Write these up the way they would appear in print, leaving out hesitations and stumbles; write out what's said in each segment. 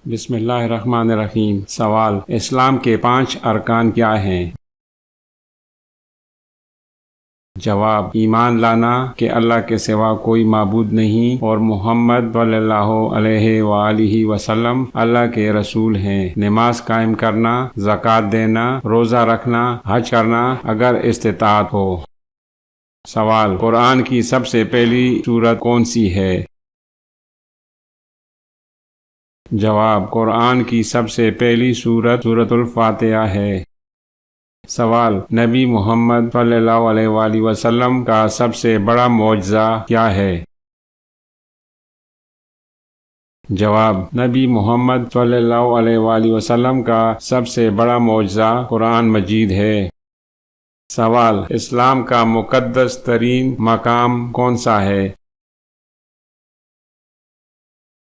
بسم اللہ الرحمن الرحیم۔ سوال: اسلام کے 5 ارکان کیا ہیں؟ جواب: ایمان لانا کہ اللہ کے سوا کوئی معبود نہیں اور محمد صلی اللہ علیہ وآلہ وسلم اللہ کے رسول ہیں، نماز قائم کرنا، زکوٰۃ دینا، روزہ رکھنا، حج کرنا اگر استطاعت ہو۔ سوال: قرآن کی سب سے پہلی سورت کون سی ہے؟ جواب: قرآن کی سب سے پہلی سورت سورۃ الفاتحہ ہے۔ سوال: نبی محمد صلی اللہ علیہ وآلہ وسلم کا سب سے بڑا معجزہ کیا ہے؟ جواب: نبی محمد صلی اللہ علیہ وآلہ وسلم کا سب سے بڑا معجزہ قرآن مجید ہے۔ سوال: اسلام کا مقدس ترین مقام کون سا ہے؟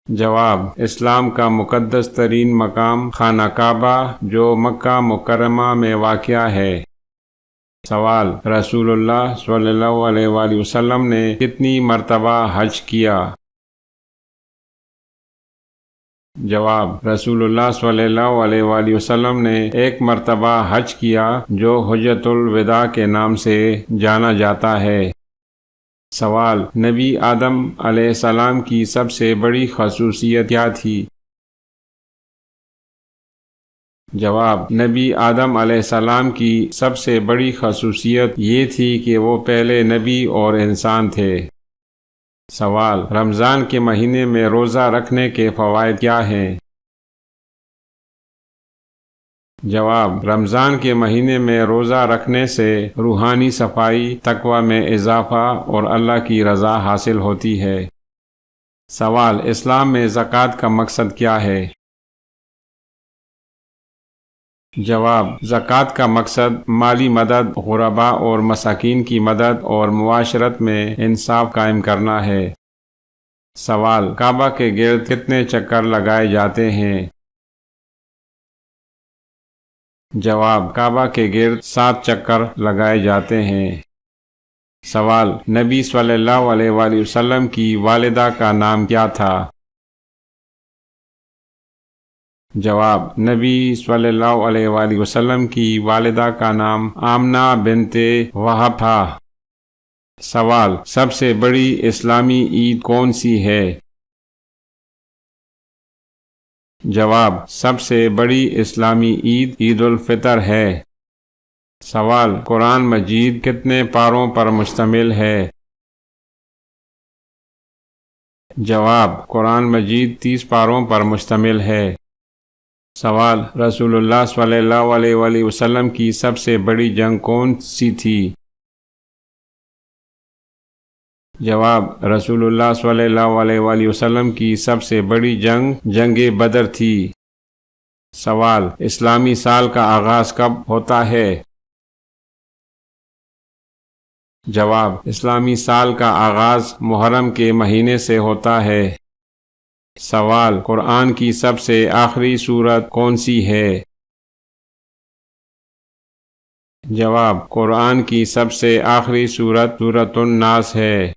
جواب: اسلام کا مقدس ترین مقام خانہ کعبہ جو مکہ مکرمہ میں واقع ہے۔ سوال: رسول اللہ صلی اللہ علیہ وآلہ وسلم نے کتنی مرتبہ حج کیا؟ جواب: رسول اللہ صلی اللہ علیہ وآلہ وسلم نے 1 مرتبہ حج کیا جو حجۃ الوداع کے نام سے جانا جاتا ہے۔ سوال: نبی آدم علیہ السلام کی سب سے بڑی خصوصیت کیا تھی؟ جواب: نبی آدم علیہ السلام کی سب سے بڑی خصوصیت یہ تھی کہ وہ پہلے نبی اور انسان تھے۔ سوال: رمضان کے مہینے میں روزہ رکھنے کے فوائد کیا ہیں؟ جواب: رمضان کے مہینے میں روزہ رکھنے سے روحانی صفائی، تقوی میں اضافہ اور اللہ کی رضا حاصل ہوتی ہے۔ سوال: اسلام میں زکوٰۃ کا مقصد کیا ہے؟ جواب: زکوٰۃ کا مقصد مالی مدد، غرباء اور مساکین کی مدد اور معاشرت میں انصاف قائم کرنا ہے۔ سوال: کعبہ کے گرد کتنے چکر لگائے جاتے ہیں؟ جواب: کعبہ کے گرد 7 چکر لگائے جاتے ہیں۔ سوال: نبی صلی اللہ علیہ وآلہ وسلم کی والدہ کا نام کیا تھا؟ جواب: نبی صلی اللہ علیہ وآلہ وسلم کی والدہ کا نام آمنہ بنت وہب تھا۔ سوال: سب سے بڑی اسلامی عید کون سی ہے؟ جواب: سب سے بڑی اسلامی عید عید الفطر ہے۔ سوال: قرآن مجید کتنے پاروں پر مشتمل ہے؟ جواب: قرآن مجید 30 پاروں پر مشتمل ہے۔ سوال: رسول اللہ صلی اللہ علیہ وآلہ وسلم کی سب سے بڑی جنگ کون سی تھی؟ جواب: رسول اللہ صلی اللہ علیہ وآلہ وسلم کی سب سے بڑی جنگ جنگ بدر تھی۔ سوال: اسلامی سال کا آغاز کب ہوتا ہے؟ جواب: اسلامی سال کا آغاز محرم کے مہینے سے ہوتا ہے۔ سوال: قرآن کی سب سے آخری سورت کون سی ہے؟ جواب: قرآن کی سب سے آخری سورت سورۃ الناس ہے۔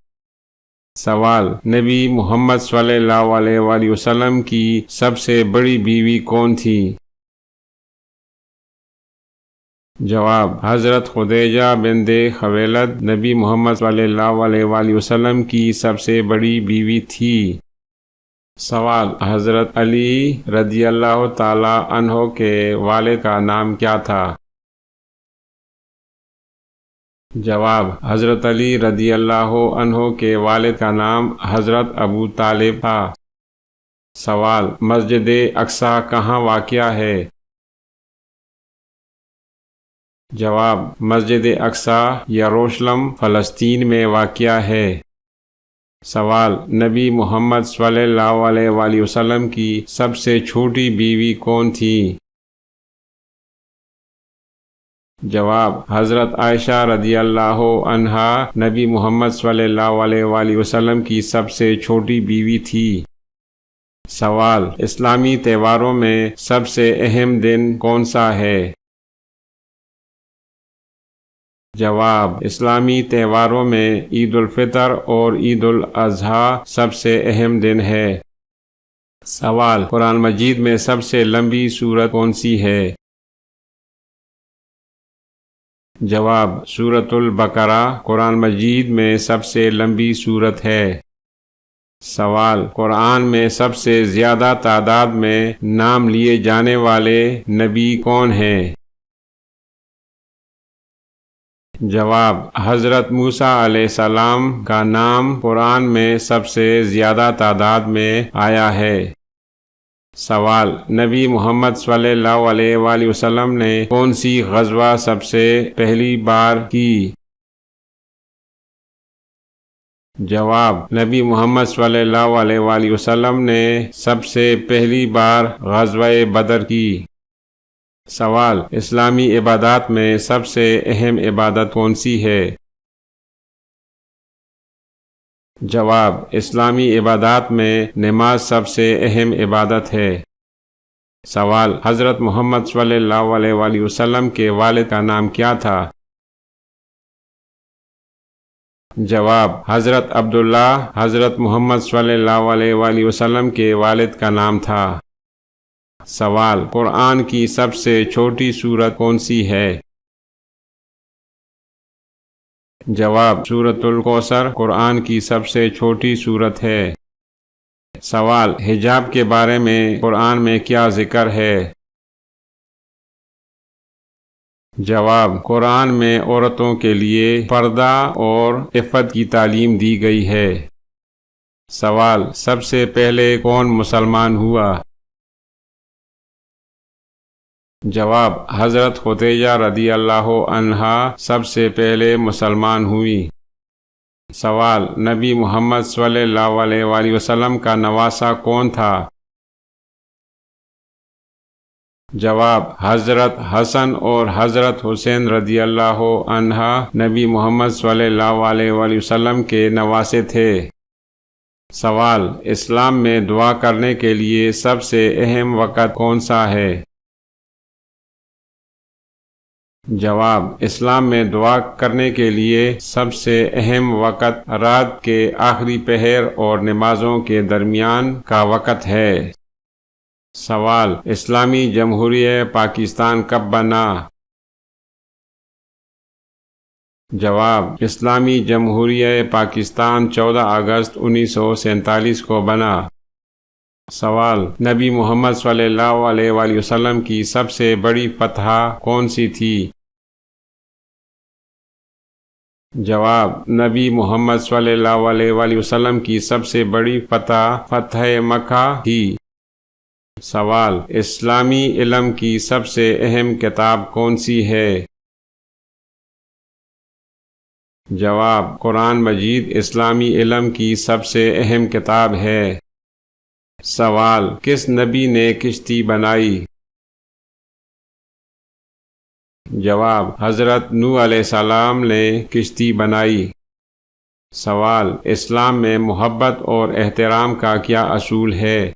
سوال: نبی محمد صلی اللہ علیہ وآلہ وسلم کی سب سے بڑی بیوی کون تھی؟ جواب: حضرت خدیجہ بنت خویلد نبی محمد صلی اللہ علیہ وآلہ وسلم کی سب سے بڑی بیوی تھی۔ سوال: حضرت علی رضی اللہ تعالی عنہ کے والد کا نام کیا تھا؟ جواب: حضرت علی رضی اللہ عنہ کے والد کا نام حضرت ابو طالب تھا۔ سوال: مسجد اقصی کہاں واقع ہے؟ جواب: مسجد اقصی یروشلم فلسطین میں واقع ہے۔ سوال: نبی محمد صلی اللہ علیہ وآلہ وسلم کی سب سے چھوٹی بیوی کون تھی؟ جواب: حضرت عائشہ رضی اللہ عنہا نبی محمد صلی اللہ علیہ وآلہ وسلم کی سب سے چھوٹی بیوی تھی۔ سوال: اسلامی تہواروں میں سب سے اہم دن کون سا ہے؟ جواب: اسلامی تہواروں میں عید الفطر اور عید الاضحیٰ سب سے اہم دن ہے۔ سوال: قرآن مجید میں سب سے لمبی سورت کون سی ہے؟ جواب: سورۃ البقرہ قرآن مجید میں سب سے لمبی سورت ہے۔ سوال: قرآن میں سب سے زیادہ تعداد میں نام لیے جانے والے نبی کون ہیں؟ جواب: حضرت موسیٰ علیہ السلام کا نام قرآن میں سب سے زیادہ تعداد میں آیا ہے۔ سوال: نبی محمد صلی اللہ علیہ وآلہ وسلم نے کون سی غزوہ سب سے پہلی بار کی؟ جواب: نبی محمد صلی اللہ علیہ وآلہ وسلم نے سب سے پہلی بار غزوہ بدر کی۔ سوال: اسلامی عبادات میں سب سے اہم عبادت کون سی ہے؟ جواب: اسلامی عبادات میں نماز سب سے اہم عبادت ہے۔ سوال: حضرت محمد صلی اللہ علیہ وآلہ وسلم کے والد کا نام کیا تھا؟ جواب: حضرت عبداللہ حضرت محمد صلی اللہ علیہ وآلہ وسلم کے والد کا نام تھا۔ سوال: قرآن کی سب سے چھوٹی سورت کون سی ہے؟ جواب: سورۃ الکوثر قرآن کی سب سے چھوٹی سورت ہے۔ سوال: حجاب کے بارے میں قرآن میں کیا ذکر ہے؟ جواب: قرآن میں عورتوں کے لیے پردہ اور عفت کی تعلیم دی گئی ہے۔ سوال: سب سے پہلے کون مسلمان ہوا؟ جواب: حضرت خدیجہ رضی اللہ عنہا سب سے پہلے مسلمان ہوئی۔ سوال: نبی محمد صلی اللہ علیہ وآلہ وسلم کا نواسہ کون تھا؟ جواب: حضرت حسن اور حضرت حسین رضی اللہ عنہا نبی محمد صلی اللہ علیہ وآلہ وسلم کے نواسے تھے۔ سوال: اسلام میں دعا کرنے کے لیے سب سے اہم وقت کون سا ہے؟ جواب: اسلام میں دعا کرنے کے لیے سب سے اہم وقت رات کے آخری پہر اور نمازوں کے درمیان کا وقت ہے۔ سوال: اسلامی جمہوریہ پاکستان کب بنا؟ جواب: اسلامی جمہوریہ پاکستان 14 اگست 1947 کو بنا۔ سوال: نبی محمد صلی اللہ علیہ وآلہ وسلم کی سب سے بڑی فتح کون سی تھی؟ جواب: نبی محمد صلی اللہ علیہ وآلہ وسلم کی سب سے بڑی فتح مکہ تھی۔ سوال: اسلامی علم کی سب سے اہم کتاب کون سی ہے؟ جواب: قرآن مجید اسلامی علم کی سب سے اہم کتاب ہے۔ سوال: کس نبی نے کشتی بنائی؟ جواب: حضرت نوح علیہ السلام نے کشتی بنائی۔ سوال: اسلام میں محبت اور احترام کا کیا اصول ہے؟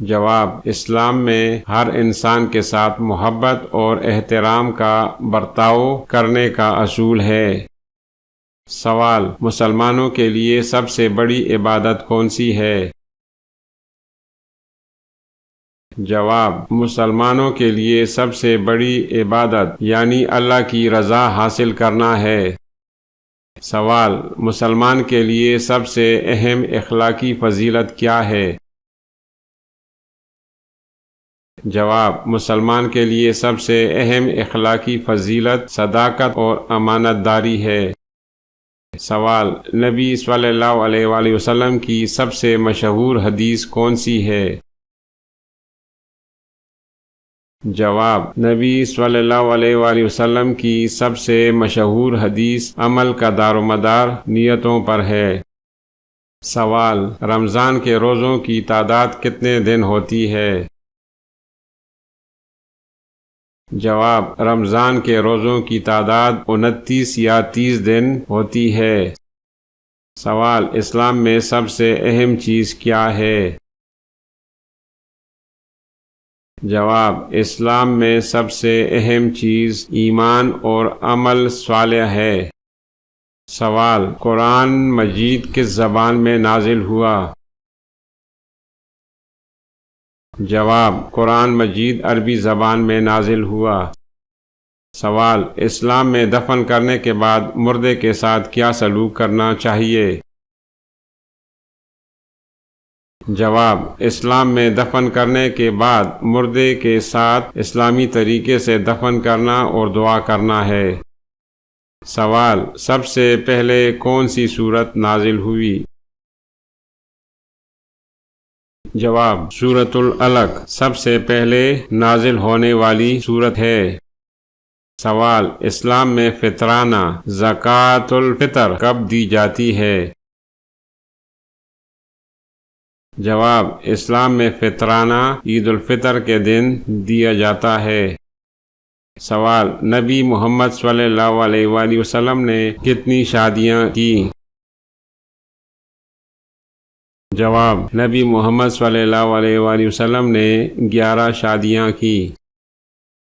جواب: اسلام میں ہر انسان کے ساتھ محبت اور احترام کا برتاؤ کرنے کا اصول ہے۔ سوال: مسلمانوں کے لیے سب سے بڑی عبادت کون سی ہے؟ جواب: مسلمانوں کے لیے سب سے بڑی عبادت یعنی اللہ کی رضا حاصل کرنا ہے۔ سوال: مسلمان کے لیے سب سے اہم اخلاقی فضیلت کیا ہے؟ جواب: مسلمان کے لیے سب سے اہم اخلاقی فضیلت صداقت اور امانت داری ہے۔ سوال: نبی صلی اللہ علیہ وآلہ وسلم کی سب سے مشہور حدیث کون سی ہے؟ جواب: نبی صلی اللہ علیہ وآلہ وسلم کی سب سے مشہور حدیث عمل کا دار و مدار نیتوں پر ہے۔ سوال: رمضان کے روزوں کی تعداد کتنے دن ہوتی ہے؟ جواب: رمضان کے روزوں کی تعداد 29 یا 30 دن ہوتی ہے۔ سوال: اسلام میں سب سے اہم چیز کیا ہے؟ جواب: اسلام میں سب سے اہم چیز ایمان اور عمل صالح ہے۔ سوال: قرآن مجید کس زبان میں نازل ہوا؟ جواب: قرآن مجید عربی زبان میں نازل ہوا۔ سوال: اسلام میں دفن کرنے کے بعد مردے کے ساتھ کیا سلوک کرنا چاہیے؟ جواب: اسلام میں دفن کرنے کے بعد مردے کے ساتھ اسلامی طریقے سے دفن کرنا اور دعا کرنا ہے۔ سوال: سب سے پہلے کون سی سورت نازل ہوئی؟ جواب: سورۃ العلق سب سے پہلے نازل ہونے والی سورت ہے۔ سوال: اسلام میں فطرانہ زکوٰۃ الفطر کب دی جاتی ہے؟ جواب: اسلام میں فطرانہ عید الفطر کے دن دیا جاتا ہے۔ سوال: نبی محمد صلی اللہ علیہ وآلہ وسلم نے کتنی شادیاں کی؟ جواب: نبی محمد صلی اللہ علیہ وآلہ وسلم نے 11 شادیاں کی۔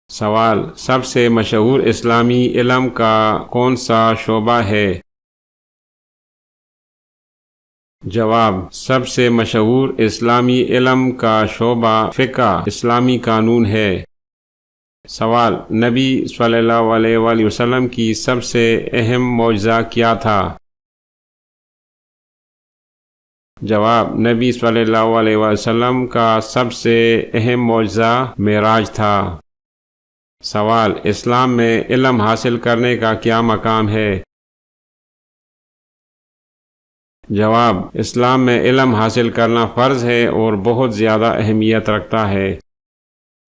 سوال: سب سے مشہور اسلامی علم کا کون سا شعبہ ہے؟ جواب: سب سے مشہور اسلامی علم کا شعبہ فقہ اسلامی قانون ہے۔ سوال: نبی صلی اللہ علیہ وآلہ وسلم کی سب سے اہم معجزہ کیا تھا؟ جواب: نبی صلی اللہ علیہ وسلم کا سب سے اہم معجزہ معراج تھا۔ سوال: اسلام میں علم حاصل کرنے کا کیا مقام ہے؟ جواب: اسلام میں علم حاصل کرنا فرض ہے اور بہت زیادہ اہمیت رکھتا ہے۔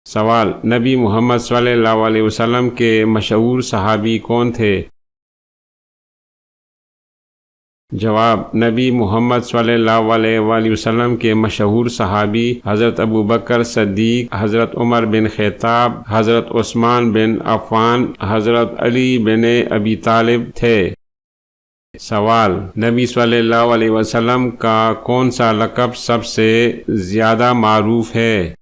سوال: نبی محمد صلی اللہ علیہ وسلم کے مشہور صحابی کون تھے؟ جواب: نبی محمد صلی اللہ علیہ وآلہ وسلم کے مشہور صحابی حضرت ابوبکر صدیق، حضرت عمر بن خطاب، حضرت عثمان بن عفان، حضرت علی بن ابی طالب تھے۔ سوال: نبی صلی اللہ علیہ وسلم کا کون سا لقب سب سے زیادہ معروف ہے؟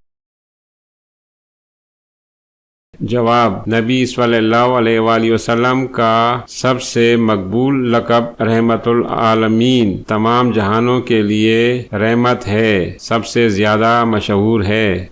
جواب: نبی صلی اللہ علیہ وآلہ وسلم کا سب سے مقبول لقب رحمت العالمین تمام جہانوں کے لیے رحمت ہے، سب سے زیادہ مشہور ہے۔